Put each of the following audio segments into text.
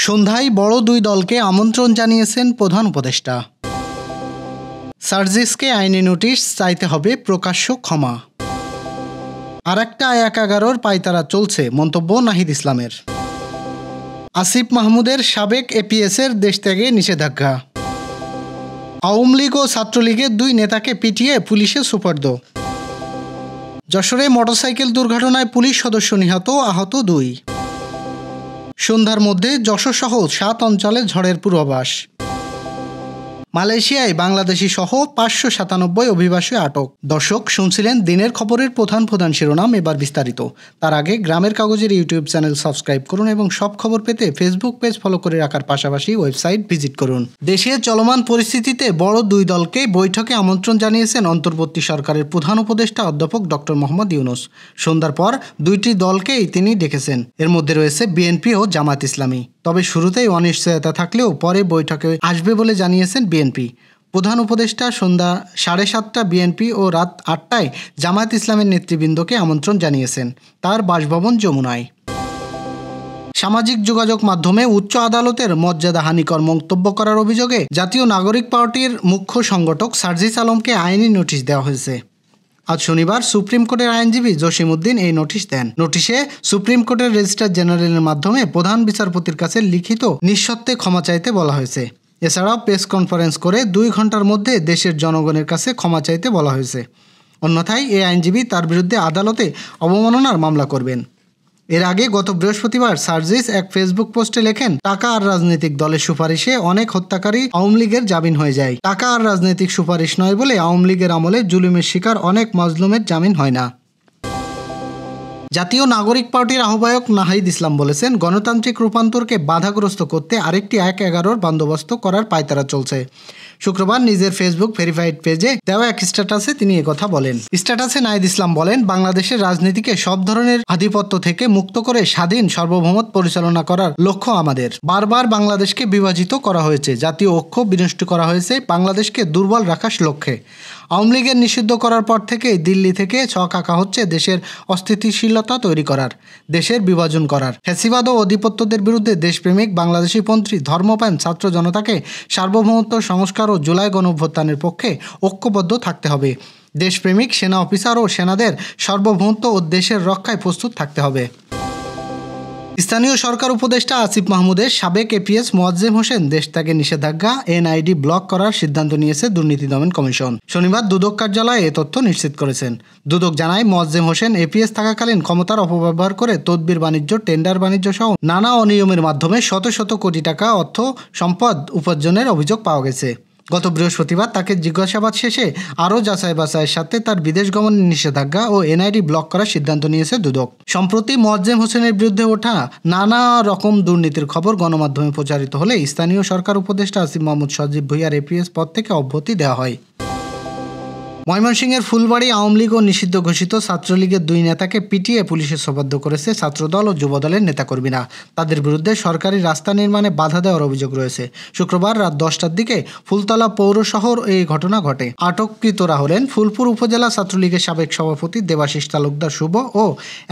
সন্ধ্যায় বড় দুই দলকে আমন্ত্রণ জানিয়েছেন প্রধান উপদেষ্টা। সার্জিসকে আইনি নোটিশ, চাইতে হবে প্রকাশ্য ক্ষমা। আরেকটা ১/১১ পায়তারা চলছে, মন্তব্য নাহিদ ইসলামের। আসিফ মাহমুদের সাবেক এপিএসের দেশত্যাগে নিষেধাজ্ঞা। আওয়ামী লীগ ও ছাত্রলীগের দুই নেতাকে পিটিয়ে পুলিশে সোপর্দ। যশোরে মোটরসাইকেল দুর্ঘটনায় পুলিশ সদস্য নিহত, আহত ২। সন্ধ্যার মধ্যে যশোরসহ ৭ অঞ্চলে ঝড়ের পূর্বাভাস। মালয়েশিয়ায় বাংলাদেশি সহ ৫৯৭ অভিবাসী আটক। দর্শক, শুনছিলেন দিনের খবরের প্রধান শিরোনাম, এবার বিস্তারিত। তার আগে গ্রামের কাগজের ইউটিউব চ্যানেল সাবস্ক্রাইব করুন এবং সব খবর পেতে ফেসবুক পেজ ফলো করে রাখার পাশাপাশি ওয়েবসাইট ভিজিট করুন। দেশে চলমান পরিস্থিতিতে বড় দুই দলকে বৈঠকে আমন্ত্রণ জানিয়েছেন অন্তর্বর্তী সরকারের প্রধান উপদেষ্টা অধ্যাপক ডক্টর মোহাম্মদ ইউনূস। সন্ধ্যার পর দুইটি দলকেই তিনি ডেকেছেন। এর মধ্যে রয়েছে বিএনপি ও জামায়াত ইসলামী। তবে শুরুতেই অনিশ্চয়তা থাকলেও পরে বৈঠকে আসবে বলে জানিয়েছেন বিএনপি। প্রধান উপদেষ্টা সন্ধ্যা ৭:৩০ বিএনপি ও রাত ৮টায় জামায়াত ইসলামের নেতৃবৃন্দকে আমন্ত্রণ জানিয়েছেন তার বাসভবন যমুনায়। সামাজিক যোগাযোগ মাধ্যমে উচ্চ আদালতের মর্যাদাহানিকর মন্তব্য করার অভিযোগে জাতীয় নাগরিক পার্টির মুখ্য সংগঠক সার্জিস আলমকে আইনি নোটিশ দেওয়া হয়েছে। আজ শনিবার সুপ্রিম কোর্টের আইনজীবী জসিমউদ্দিন এই নোটিশ দেন। নোটিশে সুপ্রিম কোর্টের রেজিস্ট্রার জেনারেলের মাধ্যমে প্রধান বিচারপতির কাছে লিখিত নিঃশর্তে ক্ষমা চাইতে বলা হয়েছে। এছাড়াও প্রেস কনফারেন্স করে ২ ঘন্টার মধ্যে দেশের জনগণের কাছে ক্ষমা চাইতে বলা হয়েছে। অন্যথায় এই আইনজীবী তার বিরুদ্ধে আদালতে অবমাননার মামলা করবেন। এর আগে গত বৃহস্পতিবার সার্জিস এক ফেসবুক পোস্টে লেখেন, টাকা আর রাজনৈতিক দলের সুপারিশে অনেক হত্যাকারী আওয়ামী লীগের জামিন হয়ে যায়। টাকা আর রাজনৈতিক সুপারিশ নয় বলে আওয়ামী লীগের আমলে জুলুমের শিকার অনেক মাজলুমের জামিন হয় না। জাতীয় নাগরিক পার্টির আহ্বায়ক নাহিদ ইসলাম বলেছেন, গণতান্ত্রিক রূপান্তরকে বাধাগ্রস্ত করতে আরেকটি ১/১১ বন্দোবস্ত করার পায়তারা চলছে। শুক্রবার নিজের ফেসবুক ভেরিফাইড পেজে দেওয়া এক স্ট্যাটাসে তিনি একথা বলেন। স্ট্যাটাসে নাহিদ ইসলাম বলেন, বাংলাদেশের রাজনীতিকে সব ধরনের আধিপত্য থেকে মুক্ত করে স্বাধীন সার্বভৌমত পরিচালনা করার লক্ষ্য আমাদের। বারবার বাংলাদেশকে বিভাজিত করা হয়েছে, জাতীয় ঐক্য বিনষ্ট করা হয়েছে বাংলাদেশকে দুর্বল রাখার লক্ষ্যে। আওয়ামী লীগের নিষিদ্ধ করার পর থেকেই দিল্লি থেকে ছক আঁকা হচ্ছে দেশের অস্থিতিশীলতা তৈরি করার, দেশের বিভাজন করার। ফ্যাসিবাদ ও আধিপত্যদের বিরুদ্ধে দেশপ্রেমিক বাংলাদেশিপন্থী ধর্মপ্রাণ ছাত্র জনতাকে সার্বভৌমত্ব সংস্কার ও জুলাই গণঅভ্যুত্থানের পক্ষে ঐক্যবদ্ধ থাকতে হবে। দেশপ্রেমিক সেনা অফিসার ও সেনাদের সার্বভৌমত্ব ও দেশের রক্ষায় প্রস্তুত থাকতে হবে। স্থানীয় সরকার উপদেষ্টা আসিফ মাহমুদের সাবেক এপিএস মোয়াজ্জেম হোসেন দেশত্যাগের নিষেধাজ্ঞা এনআইডি ব্লক করার সিদ্ধান্ত নিয়েছে দুর্নীতি দমন কমিশন। শনিবার দুদক কার্যালয়ে এ তথ্য নিশ্চিত করেছেন। দুদক জানায়, মোয়াজ্জেম হোসেন এপিএস থাকাকালীন ক্ষমতার অপব্যবহার করে তদবির বাণিজ্য, টেন্ডার বাণিজ্য সহ নানা অনিয়মের মাধ্যমে শত শত কোটি টাকা অর্থ সম্পদ উপার্জনের অভিযোগ পাওয়া গেছে। গত বৃহস্পতিবার তাকে জিজ্ঞাসাবাদ শেষে আরও যাচাই বাছাইয়ের সাথে তার বিদেশ গমনের নিষেধাজ্ঞা ও এনআইডি ব্লক করার সিদ্ধান্ত নিয়েছে দুদক। সম্প্রতি মোয়াজ্জেম হোসেনের বিরুদ্ধে ওঠা নানা রকম দুর্নীতির খবর গণমাধ্যমে প্রচারিত হলে স্থানীয় সরকার উপদেষ্টা আসিফ মাহমুদ সজীব ভুঁইয়ার এপিএস পদ থেকে অব্যাহতি দেওয়া হয়। ময়মনসিংহের ফুলবাড়ী আওয়ামী লীগ ও নিষিদ্ধ ঘোষিত ছাত্রলীগের 2 নেতাকে পিটিয়ে পুলিশে সোপর্দ করেছে ছাত্রদল ও যুবদলের নেতাকর্মীরা। তাদের বিরুদ্ধে সরকারি রাস্তা নির্মাণে বাধা দেওয়ার অভিযোগ রয়েছে। শুক্রবার রাত 10টার দিকে ফুলতলা পৌর শহর এই ঘটনা ঘটে। আটককৃতরা হলেন ফুলপুর উপজেলা ছাত্রলীগের সাবেক সভাপতি দেবাশিস তালুকদার শুভ ও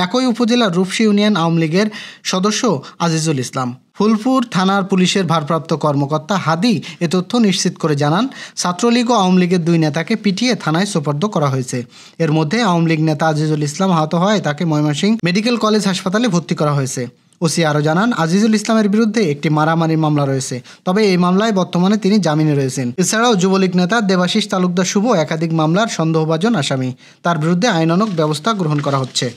একই উপজেলার রূপসী ইউনিয়ন আওয়ামী লীগের সদস্য আজিজুল ইসলাম। ফুলপুর থানার পুলিশের ভারপ্রাপ্ত কর্মকর্তা হাদি এ তথ্য নিশ্চিত করে জানান, ছাত্রলীগ ও আওয়ামী লীগের 2 নেতাকে পিটিয়ে থানায় সোপর্দ করা হয়েছে। এর মধ্যে আওয়ামী লীগ নেতা আজিজুল ইসলাম আহত হয়, তাকে ময়মনসিংহ মেডিকেল কলেজ হাসপাতালে ভর্তি করা হয়েছে। ওসি আরও জানান, আজিজুল ইসলামের বিরুদ্ধে একটি মারামারির মামলা রয়েছে, তবে এই মামলায় বর্তমানে তিনি জামিনে রয়েছেন। এছাড়াও যুবলীগ নেতা দেবাশিস তালুকদার শুভ একাধিক মামলার সন্দেহভাজন আসামি, তার বিরুদ্ধে আইনানুগ ব্যবস্থা গ্রহণ করা হচ্ছে।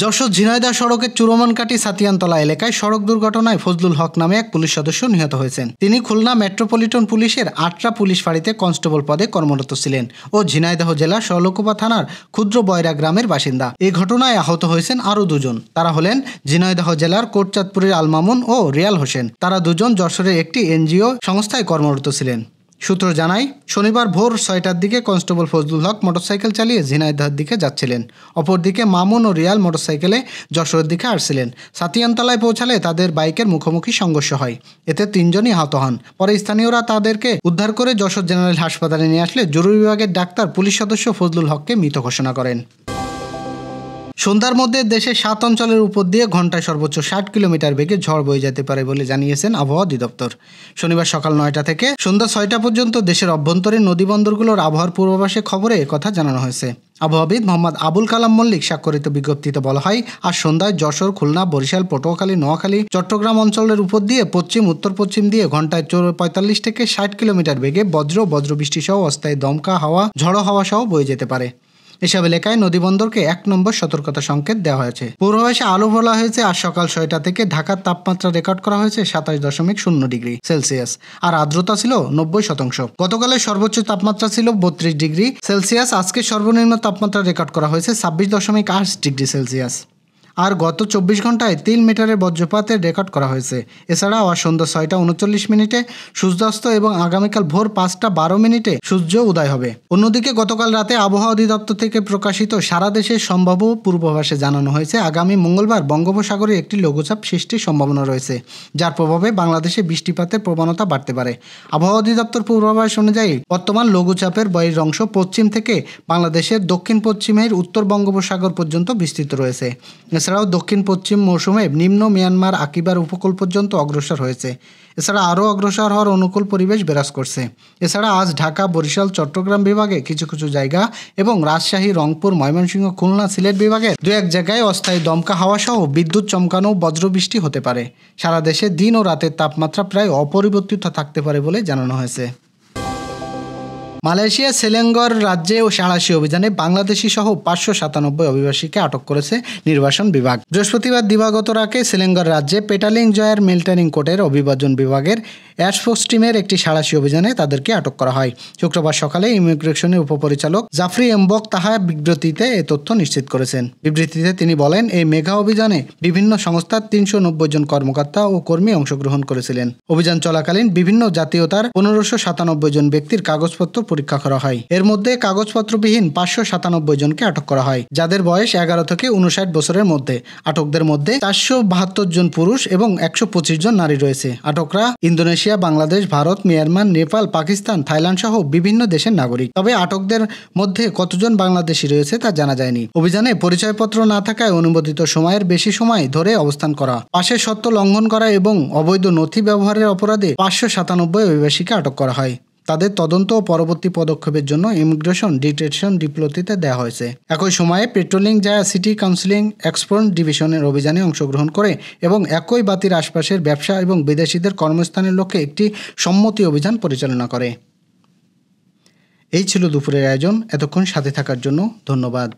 যশোর ঝিনাইদহ সড়কের চুরমানকাটি সাতিয়ানতলা এলাকায় সড়ক দুর্ঘটনায় ফজলুল হক নামে এক পুলিশ সদস্য নিহত হয়েছেন। তিনি খুলনা মেট্রোপলিটন পুলিশের ৮টা পুলিশ ফাঁড়িতে কনস্টেবল পদে কর্মরত ছিলেন ও ঝিনাইদহ জেলার শৈলকুপা থানার ক্ষুদ্র বয়রা গ্রামের বাসিন্দা। এই ঘটনায় আহত হয়েছেন আরও 2 জন। তারা হলেন ঝিনাইদহ জেলার কোটচাঁদপুরের আল মামুন ও রিয়াল হোসেন। তারা 2 জন যশোরের একটি এনজিও সংস্থায় কর্মরত ছিলেন। সূত্র জানায়, শনিবার ভোর 6টার দিকে কনস্টেবল ফজলুল হক মোটরসাইকেল চালিয়ে ঝিনাইদহের দিকে যাচ্ছিলেন। অপরদিকে মামুন ও রিয়াল মোটরসাইকেলে যশোরের দিকে আসছিলেন। সাতিয়ানতলায় পৌঁছালে তাদের বাইকের মুখোমুখি সংঘর্ষ হয়। এতে 3 জনই আহত হন। পরে স্থানীয়রা তাদেরকে উদ্ধার করে যশোর জেনারেল হাসপাতালে নিয়ে আসলে জরুরি বিভাগের ডাক্তার পুলিশ সদস্য ফজলুল হককে মৃত ঘোষণা করেন। সন্ধ্যার মধ্যে দেশের 7 অঞ্চলের উপর দিয়ে ঘন্টায় সর্বোচ্চ 60 কিলোমিটার বেগে ঝড় বয়ে যেতে পারে বলে জানিয়েছেন আবহাওয়া অধিদপ্তর। শনিবার সকাল 9টা থেকে সন্ধ্যা 6টা পর্যন্ত দেশের অভ্যন্তরীণ নদীবন্দরগুলোর আবহাওয়ার পূর্বাভাসে খবরে একথা জানানো হয়েছে। আবহাওয়াবিদ মোহাম্মদ আবুল কালাম মল্লিক স্বাক্ষরিত বিজ্ঞপ্তিতে বলা হয়, আজ সন্ধ্যায় যশোর, খুলনা, বরিশাল, পটুয়াখালী, নোয়াখালী, চট্টগ্রাম অঞ্চলের উপর দিয়ে পশ্চিম উত্তর পশ্চিম দিয়ে ঘন্টায় 45 থেকে 60 কিলোমিটার বেগে বজ্রবৃষ্টি সহ অস্থায়ী দমকা হাওয়া, ঝড়ো হাওয়া সহ বয়ে যেতে পারে। এসব এলাকায় নদীবন্দরকে 1 নম্বর সতর্কতা সংকেত দেওয়া হয়েছে। পূর্বাভাসে আলো বলা হয়েছে, আজ সকাল 6টা থেকে ঢাকার তাপমাত্রা রেকর্ড করা হয়েছে 27.0 ডিগ্রি সেলসিয়াস, আর আর্দ্রতা ছিল 90%। গতকালের সর্বোচ্চ তাপমাত্রা ছিল 32 ডিগ্রি সেলসিয়াস। আজকে সর্বনিম্ন তাপমাত্রা রেকর্ড করা হয়েছে 26.8 ডিগ্রি সেলসিয়াস। আর গত 24 ঘন্টায় 3 মিটারের বজ্রপাতের রেকর্ড করা হয়েছে। এছাড়াও আজ সন্ধ্যা 6টা 39 মিনিটে সূর্যাস্ত এবং আগামীকাল ভোর 5টা 12 মিনিটে সূর্য উদয় হবে। অন্যদিকে গতকাল রাতে আবহাওয়া অধিদপ্তর থেকে প্রকাশিত সারা দেশের সম্ভাব্য পূর্বাভাসে জানানো হয়েছে, আগামী মঙ্গলবার বঙ্গোপসাগরে একটি লঘুচাপ সৃষ্টির সম্ভাবনা রয়েছে, যার প্রভাবে বাংলাদেশে বৃষ্টিপাতের প্রবণতা বাড়তে পারে। আবহাওয়া অধিদপ্তর পূর্বাভাস অনুযায়ী বর্তমান লঘুচাপের বহির অংশ পশ্চিম থেকে বাংলাদেশের দক্ষিণ পশ্চিমের উত্তর বঙ্গোপসাগর পর্যন্ত বিস্তৃত রয়েছে। এছাড়াও দক্ষিণ পশ্চিম মৌসুমে নিম্ন মিয়ানমার আকিবার উপকূল পর্যন্ত অগ্রসর হয়েছে। এছাড়া আরও অগ্রসর হওয়ার অনুকূল পরিবেশ বিরাজ করছে। এছাড়া আজ ঢাকা, বরিশাল, চট্টগ্রাম বিভাগে কিছু কিছু জায়গা এবং রাজশাহী, রংপুর, ময়মনসিংহ, খুলনা, সিলেট বিভাগের 2-1 জায়গায় অস্থায়ী দমকা হাওয়া সহ বিদ্যুৎ চমকানো বজ্রবৃষ্টি হতে পারে। সারা দেশে দিন ও রাতের তাপমাত্রা প্রায় অপরিবর্তিত থাকতে পারে বলে জানানো হয়েছে। মালয়েশিয়া সেলেঙ্গর রাজ্যে ও সাঁড়াশি অভিযানে বাংলাদেশি সহ 597 অভিবাসীকে আটক করেছে নির্বাসন বিভাগ। বৃহস্পতিবার দিবাগত রাতে সেলেঙ্গর রাজ্যে পেটালিং জয়ার মিলিটারি কোর্টের অভিবাজন বিভাগের এয়ারফোর্স টিমের একটি সাঁড়াশি অভিযানে তাদেরকে আটক করা হয়। শুক্রবার সকালে ইমিগ্রেশনের উপপরিচালক জাফরি এমবক তাহা বিবৃতিতে এ তথ্য নিশ্চিত করেছেন। বিবৃতিতে তিনি বলেন, এই মেগা অভিযানে বিভিন্ন সংস্থার 390 জন কর্মকর্তা ও কর্মী অংশগ্রহণ করেছিলেন। অভিযান চলাকালীন বিভিন্ন জাতীয়তার 1597 জন ব্যক্তির কাগজপত্র পরীক্ষা করা হয়। এর মধ্যে কাগজপত্রবিহীন 597 জনকে আটক করা হয়, যাদের বয়স 11 থেকে 59 বছরের মধ্যে। আটকদের মধ্যে 472 জন পুরুষ এবং 125 জন নারী রয়েছে। আটকরা Indonesia, Bangladesh, Bharat, Myanmar, Nepal, Pakistan, Thailand সহ বিভিন্ন দেশের নাগরিক। তবে আটকদের মধ্যে কতজন বাংলাদেশি রয়েছে তা জানা যায়নি। অভিযানে পরিচয়পত্র না থাকায় অনুমোদিত সময়ের বেশি সময় ধরে অবস্থান করা, পাশের শর্ত লঙ্ঘন করা এবং অবৈধ নথি ব্যবহারের অপরাধে 597 অভিবাসীকে আটক করা হয়। তাদের তদন্ত ও পরবর্তী পদক্ষেপের জন্য ইমিগ্রেশন ডিটেনশন ডিপ্লোটিতে দেওয়া হয়েছে। একই সময়ে পেট্রোলিং জায়া সিটি কাউন্সিলিং এক্সপোর্ট ডিভিশনের অভিযানে অংশগ্রহণ করে এবং একই বাতির আশপাশের ব্যবসা এবং বিদেশিদের কর্মস্থানের লক্ষ্যে একটি সম্মতি অভিযান পরিচালনা করে। এই ছিল দুপুরের আয়োজন। এতক্ষণ সাথে থাকার জন্য ধন্যবাদ।